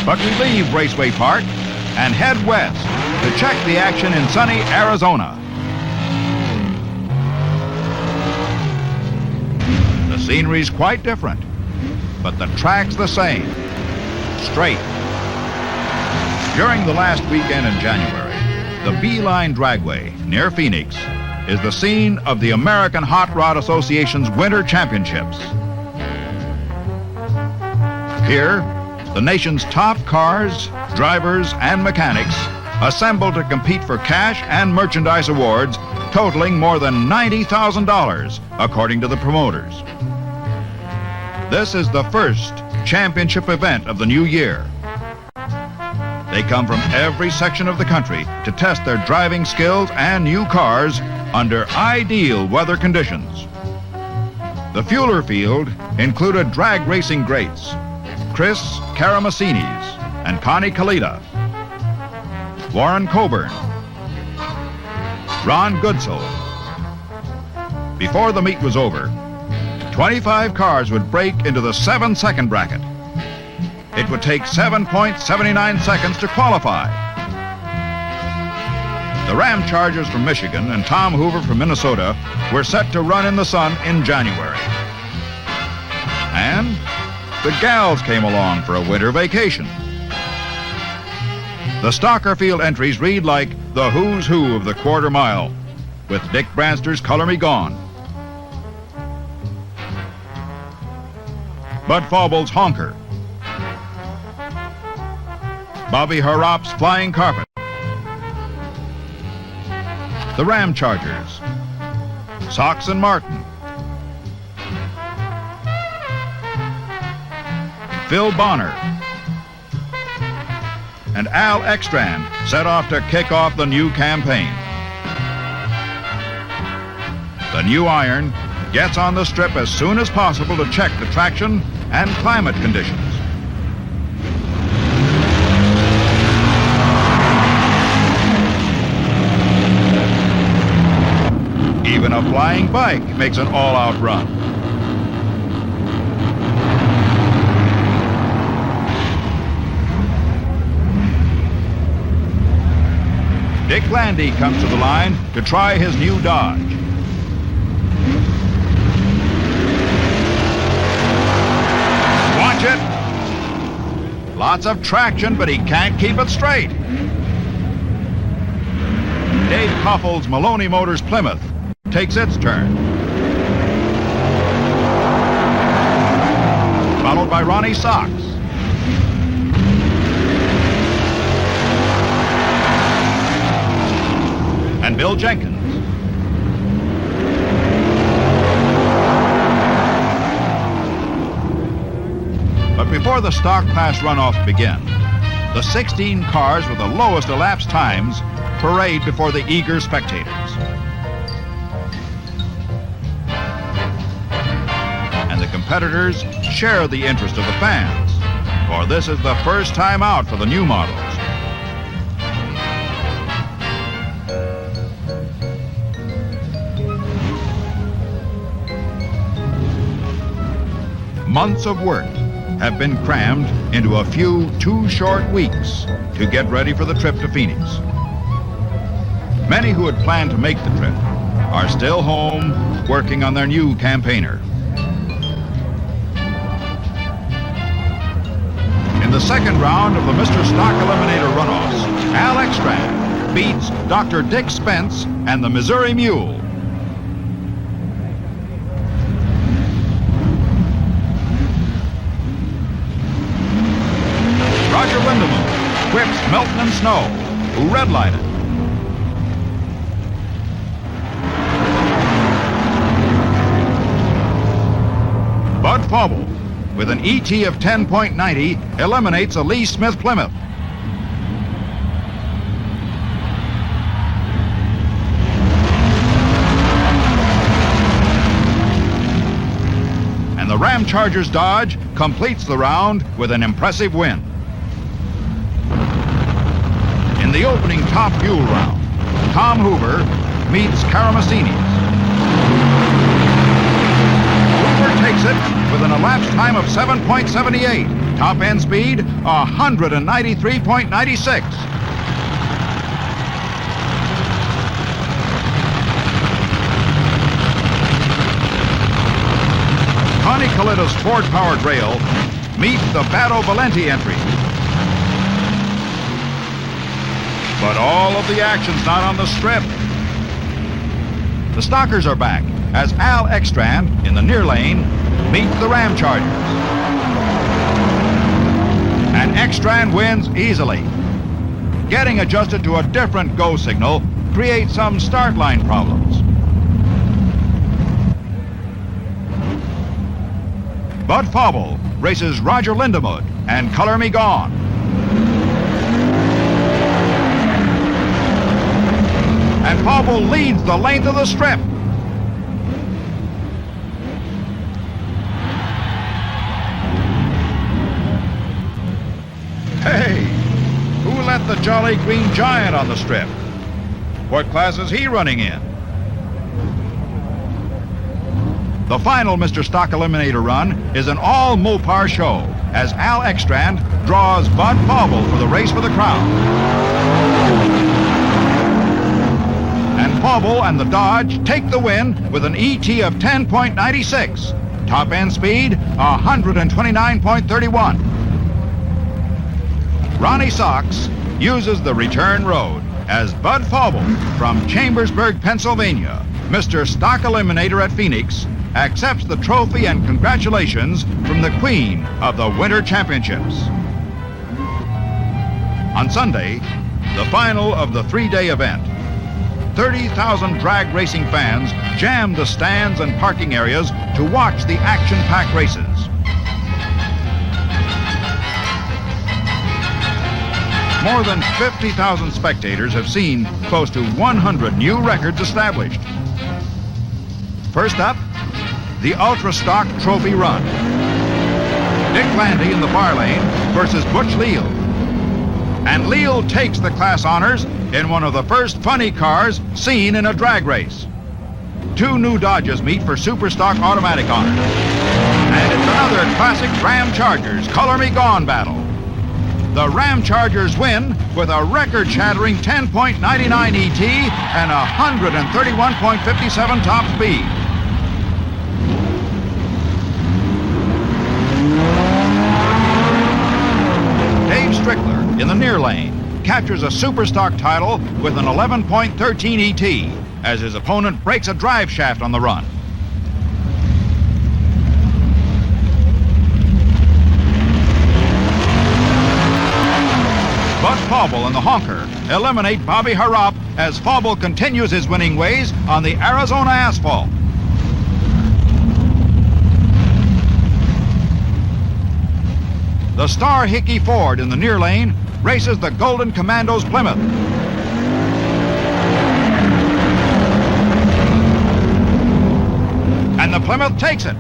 But we leave Raceway Park and head west to check the action in sunny Arizona. The scenery's quite different, but the track's the same, straight. During the last weekend in January, the Line Dragway near Phoenix is the scene of the American Hot Rod Association's Winter Championships. Here, the nation's top cars, drivers, and mechanics assemble to compete for cash and merchandise awards totaling more than $90,000, according to the promoters. This is the first championship event of the new year. They come from every section of the country to test their driving skills and new cars under ideal weather conditions. The Fueler field included drag racing greats Chris Karamasinis and Connie Kalita, Warren Coburn, Ron Goodsell. Before the meet was over, 25 cars would break into the 7-second bracket. It would take 7.79 seconds to qualify. The Ram Chargers from Michigan and Tom Hoover from Minnesota were set to run in the sun in January. And the gals came along for a winter vacation. The Stalker Field entries read like the who's who of the quarter mile, with Dick Branster's Color Me Gone, Bud Fauble's Honker, Bobby Harrop's Flying Carpet, the Ram Chargers, Sox and Martin, Phil Bonner, and Al Ekstrand set off to kick off the new campaign. The new iron gets on the strip as soon as possible to check the traction and climate conditions. Even a flying bike makes an all-out run. Dick Landy comes to the line to try his new Dodge. Watch it! Lots of traction, but he can't keep it straight. Dave Koppel's Maloney Motors Plymouth takes its turn. Followed by Ronnie Sox. And Bill Jenkins. But before the stock class runoffs begin, the 16 cars with the lowest elapsed times parade before the eager spectators. And the competitors share the interest of the fans, for this is the first time out for the new models. Months of work have been crammed into a few 2 short weeks to get ready for the trip to Phoenix. Many who had planned to make the trip are still home working on their new campaigner. In the second round of the Mr. Stock Eliminator runoffs, Al Ekstrand beats Dr. Dick Spence and the Missouri Mule. Roger Lindemann whips Melton and Snow, who redlighted. Bud Fauble, with an ET of 10.90, eliminates a Lee Smith Plymouth. And the Ram Chargers Dodge completes the round with an impressive win. In the opening top fuel round, Tom Hoover meets Karamasinis. Hoover takes it with an elapsed time of 7.78. Top end speed, 193.96. Connie Colito's Ford-powered rail meets the Batto Valenti entry. But all of the action's not on the strip. The Stockers are back as Al Ekstrand in the near lane meets the Ram Chargers. And Ekstrand wins easily. Getting adjusted to a different go signal creates some start line problems. Bud Fauble races Roger Lindemud and Color Me Gone. And Fauble leads the length of the strip. Hey, who let the Jolly Green Giant on the strip? What class is he running in? The final Mr. Stock Eliminator run is an all-Mopar show as Al Ekstrand draws Bud Fauble for the race for the crown. And Fauble and the Dodge take the win with an ET of 10.96. Top end speed, 129.31. Ronnie Sox uses the return road as Bud Fauble from Chambersburg, Pennsylvania, Mr. Stock Eliminator at Phoenix, accepts the trophy and congratulations from the Queen of the Winter Championships. On Sunday, the final of the three-day event, 30,000 drag racing fans jammed the stands and parking areas to watch the action-packed races. More than 50,000 spectators have seen close to 100 new records established. First up, the Ultra Stock Trophy Run. Dick Landy in the bar lane versus Butch Leal. And Leal takes the class honors in one of the first funny cars seen in a drag race. Two new Dodges meet for Super Stock Automatic honors. And it's another classic Ram Chargers Color Me Gone battle. The Ram Chargers win with a record-shattering 10.99 ET and 131.57 top speed. Dave Strickler in the near lane captures a Super Stock title with an 11.13 ET as his opponent breaks a drive shaft on the run. Bud Fauble and the Honker eliminate Bobby Harrop as Fauble continues his winning ways on the Arizona asphalt. The Star Hickey Ford in the near lane races the Golden Commandos Plymouth. And the Plymouth takes it.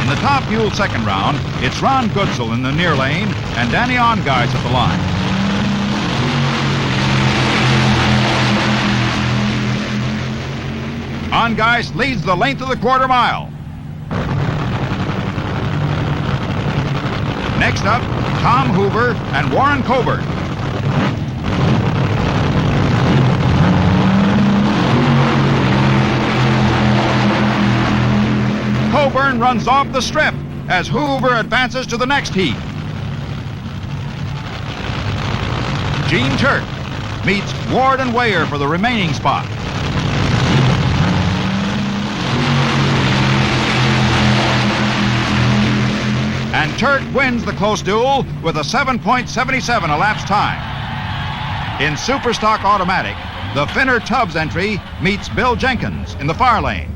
In the top fuel second round, it's Ron Goodsell in the near lane and Danny Ongeis at the line. Ongeis leads the length of the quarter mile. Next up, Tom Hoover and Warren Coburn. Coburn runs off the strip as Hoover advances to the next heat. Gene Turk meets Ward and Weyer for the remaining spot. And Turk wins the close duel with a 7.77 elapsed time. In Super Stock Automatic, the Finner Tubbs entry meets Bill Jenkins in the far lane.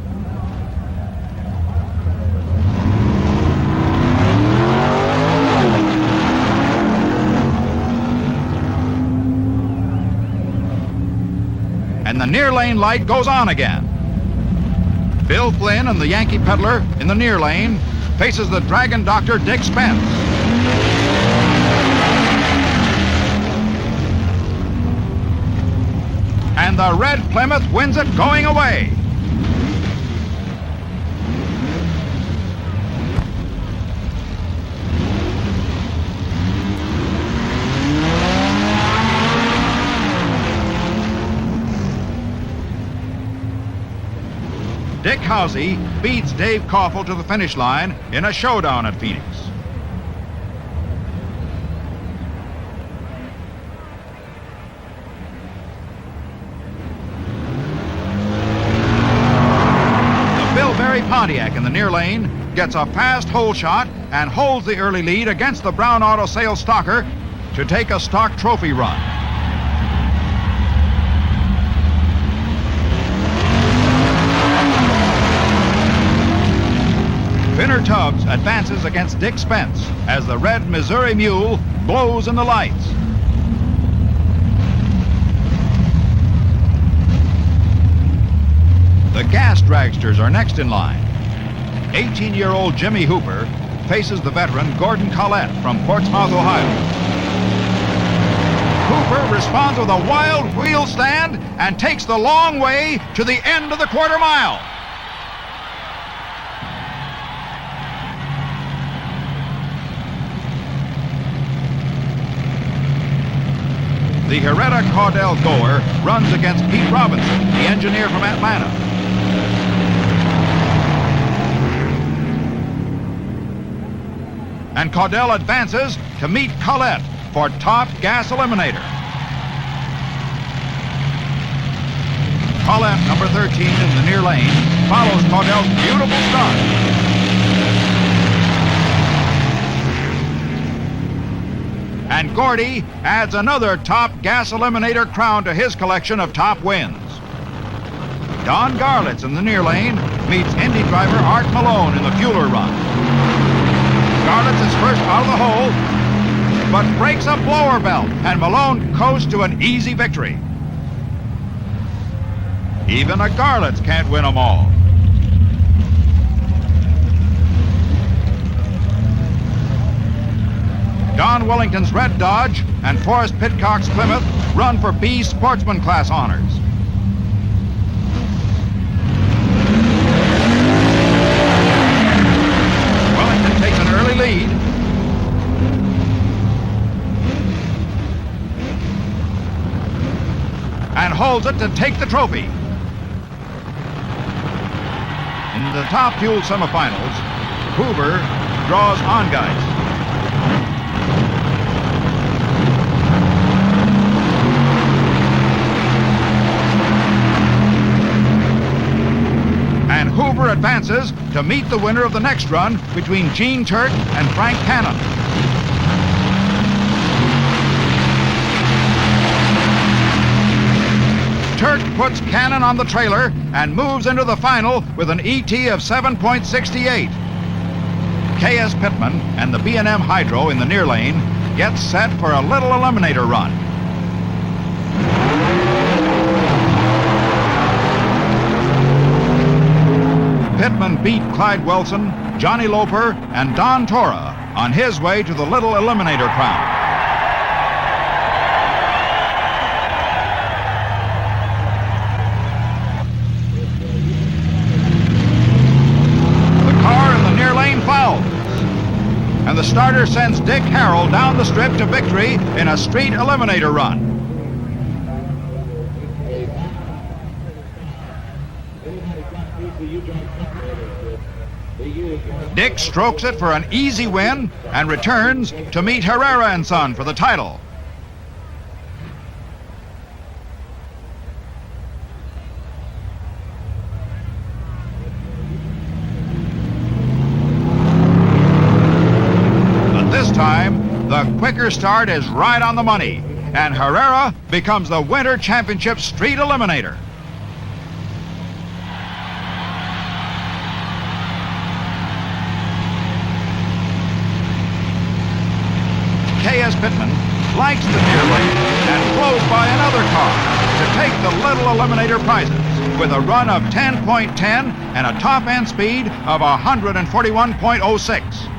And the near lane light goes on again. Bill Flynn and the Yankee Peddler in the near lane faces the Dragon Doctor Dick Spence. And the red Plymouth wins it going away. Dick Housey beats Dave Koffel to the finish line in a showdown at Phoenix. The Bill Berry Pontiac in the near lane gets a fast hole shot and holds the early lead against the Brown Auto Sales Stalker to take a stock trophy run. Finner Tubbs advances against Dick Spence as the red Missouri Mule glows in the lights. The gas dragsters are next in line. 18-year-old Jimmy Hooper faces the veteran Gordon Collette from Portsmouth, Ohio. Hooper responds with a wild wheel stand and takes the long way to the end of the quarter mile. The Herrera-Caudell goer runs against Pete Robinson, the engineer from Atlanta. And Caudell advances to meet Collette for top gas eliminator. Collette, number 13 in the near lane, follows Caudell's beautiful start. And Gordy adds another top gas eliminator crown to his collection of top wins. Don Garlitz in the near lane meets Indy driver Art Malone in the Fueler run. Garlitz is first out of the hole, but breaks a blower belt, and Malone coasts to an easy victory. Even a Garlitz can't win them all. Don Wellington's Red Dodge and Forrest Pitcock's Plymouth run for B Sportsman Class honors. Wellington takes an early lead. And holds it to take the trophy. In the top fuel semifinals, Hoover draws Ongeist. Hoover advances to meet the winner of the next run between Gene Turk and Frank Cannon. Turk puts Cannon on the trailer and moves into the final with an ET of 7.68. K.S. Pittman and the B&M Hydro in the near lane get set for a little eliminator run. Pittman beat Clyde Wilson, Johnny Loper, and Don Tora on his way to the little eliminator crown. The car in the near lane fouls, and the starter sends Dick Harrell down the strip to victory in a street eliminator run. Dick strokes it for an easy win and returns to meet Herrera and Son for the title. But this time, the quicker start is right on the money, and Herrera becomes the Winter Championship Street Eliminator. K.S. Pittman likes the near lane and blows by another car to take the little eliminator prizes with a run of 10.10 and a top end speed of 141.06.